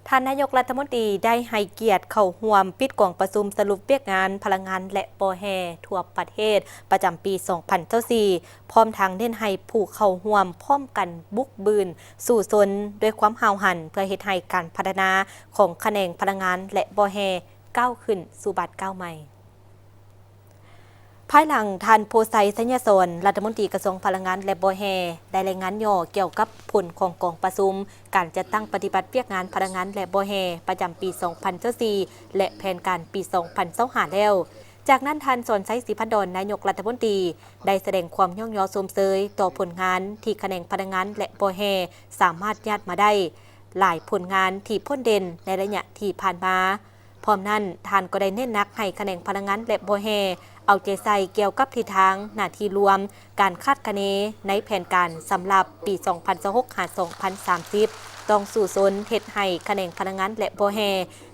ท่านนายกรัฐมนตรีได้ให้เกียรติเข้าร่วมปิดกล่องประชุมสรุปเวียกงานพลังงานและปอแฮทั่วประเทศประจำปี 2024 พร้อมทางเน้นให้ผู้เข้าร่วมพร้อมกันบุกบืนสู่สนด้วยความห้าวหันเพื่อเฮ็ดให้การพัฒนาของแขนงพลังงานและปอแฮก้าวขึ้นสู่บัดก้าวใหม่ภายหลังท่านโพไซสัญญาสนรัฐมนตรีกระทรวงพลังงานและบ่อแฮได้รายงานย่อเกี่ยวกับผลของกองประชุมการจัดตั้งปฏิบัติเวียกงานพลังงานและบ่อแฮประจำปี 2024 และแผนการปี 2025 แล้วจากนั้นท่านสนชัยศรีพันดรนายกรัฐมนตรีได้แสดงความย่องยอชมเชยต่อผลงานที่แขนงพลังงานและบ่อแฮสามารถญาติมาได้หลายผลงานที่พ้นเด่นในระยะที่ผ่านมาพร้อมนั้นท่านก็ได้เน้นหนักให้แขนงพลังงานและบ่อแฮเอาใจใส่เกี่ยวกับทิศทางหน้าที่รวมการคาดคะเนในแผนการสำหรับปี 2026-2030 ต้องสู่สนเฮ็ดให้แขนงพลังงานและบ่อแฮ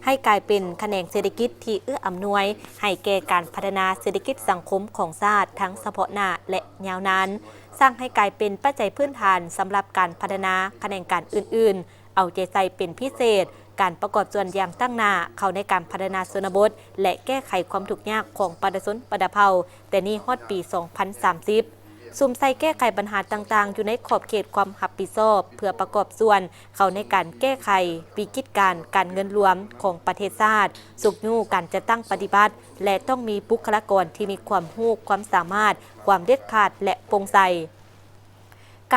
ให้กลายเป็นแขนงเศรษฐกิจที่เอื้ออำนวยให้แก่การพัฒนาเศรษฐกิจสังคมของชาติทั้งเฉพาะหน้าและยาวนานสร้างให้กลายเป็นปัจจัยพื้นฐานสำหรับการพัฒนาแขนงการอื่นๆเอาใจใส่เป็นพิเศษการประกอบส่วนอย่างตั้งหน้าเข้าในการพัฒนาชนบทและแก้ไขความทุกข์ยากของประชาชนประดาเผาแต่นี่ฮอดปี 2030 ซุ่มใส่แก้ไขปัญหาต่างๆอยู่ในขอบเขตความรับผิดชอบเพื่อประกอบส่วนเข้าในการแก้ไขวิกฤตการเงินรวมของประเทศชาติสุกยู่การจะตั้งปฏิบัติและต้องมีบุคลากรที่มีความรู้ความสามารถความเด็ดขาดและโปร่งใส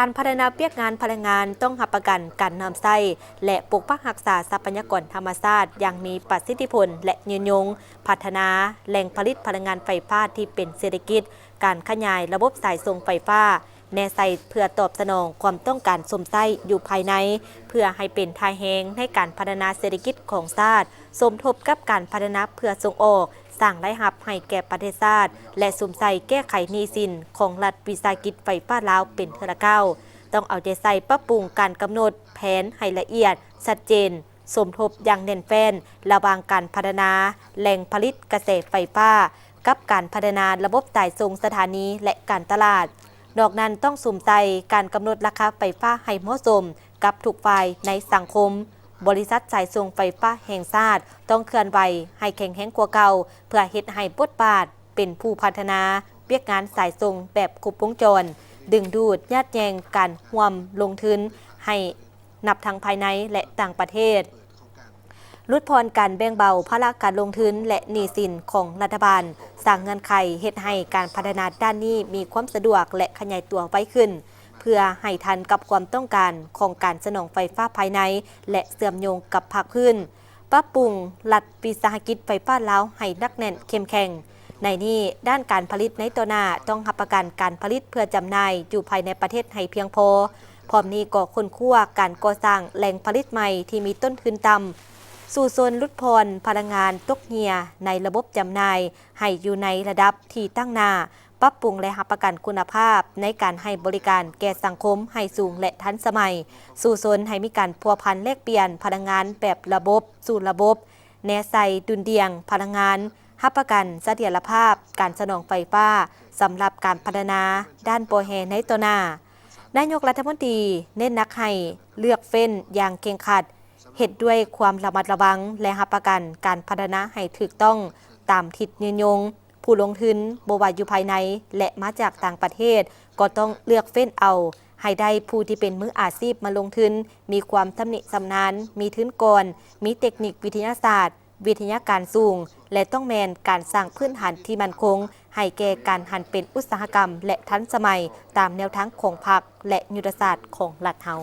การพัฒนาเปียกงานพลังงานต้องรับประกันการนำใช้และปกปักรักษาทรัพยากรธรรมชาติอย่างมีประสิทธิผลและยืนยงพัฒนาแหล่งผลิตพลังงานไฟฟ้าที่เป็นเศรษฐกิจการขยายระบบสายส่งไฟฟ้าแนวใส่เพื่อตอบสนองความต้องการสมไส้อยู่ภายในเพื่อให้เป็นทายแหงให้การพัฒนาเศรษฐกิจของชาติสมทบกับการพัฒนาเพื่อส่งออกสร้างรายรับให้แก่ประเทศชาติและสมใส่แก้ไขหนี้สินของรัฐวิสาหกิจไฟฟ้าลาวเป็นเทอละเก้าต้องเอาใจใส่ปรับปรุงการกำหนดแผนให้ละเอียดชัดเจนสมทบอย่างแน่นแฟ้นระหว่างการพัฒนาแหล่งผลิตกระแสไฟฟ้ากับการพัฒนาระบบสายส่งสถานีและการตลาดนอกนั้นต้องสมใจการกำหนดราคาไฟฟ้าให้เหมาะสมกับทุกฝ่ายในสังคมบริษัทสายส่งไฟฟ้าแห่งชาติต้องเคลื่อนไหวให้แข็งแรงกว่าเก่าเพื่อเฮ็ดให้บทบาทเป็นผู้พัฒนาเวียกงานสายส่งแบบครบวงจรดึงดูดญาติแยงการร่วมลงทุนให้นับทั้งภายในและต่างประเทศลดพรการแบ่งเบาภาระการลงทุนและหนี้สินของรัฐบาลสร้างเงื่อนไขเฮ็ดให้การพัฒนาด้านนี้มีความสะดวกและขยายตัวไว้ขึ้นเพื่อให้ทันกับความต้องการของการสนองไฟฟ้าภายในและเชื่อมโยงกับภาคพื้นปรับปรุงรัฐวิสาหกิจไฟฟ้าลาวให้นักแน่นเข้มแข็งในนี้ด้านการผลิตในตัวหน้าต้องรับประกันการผลิตเพื่อจำหน่ายอยู่ภายในประเทศให้เพียงพอพร้อมนี้ก็ค้นคว้าการก่อสร้างแหล่งผลิตใหม่ที่มีต้นทุนต่ำสู่โซนลดพรพลังงานตกเหี่ยในระบบจำหน่ายให้อยู่ในระดับที่ตั้งหน้าปรับปรุงและรับประกันคุณภาพในการให้บริการแก่สังคมให้สูงและทันสมัยสู่โซนให้มีการพัวพันแลกเปลี่ยนพลังงานแบบระบบสู่ระบบแนวใส่ดุลเดียงพลังงานรับประกันเสถียรภาพการสนองไฟฟ้าสำหรับการพัฒนาด้านโปรแฮในตัวหน้านายกรัฐมนตรีเน้นหนักให้เลือกเฟ้นอย่างเคร่งครัดเฮ็ดด้วยความระมัดระวังและรับประกันการพัฒนาให้ถูกต้องตามทิศยืนยงผู้ลงทุนบ่ว่าอยู่ภายในและมาจากต่างประเทศก็ต้องเลือกเฟ้นเอาให้ได้ผู้ที่เป็นมืออาชีพมาลงทุนมีความชำนิชำนาญมีทุนก่อนมีเทคนิควิทยาศาสตร์วิทยาการสูงและต้องแมนการสร้างพื้นฐานที่มั่นคงให้แก่การหันเป็นอุตสาหกรรมและทันสมัยตามแนวทางของพรรคและยุทธศาสตร์ของรัฐเฮา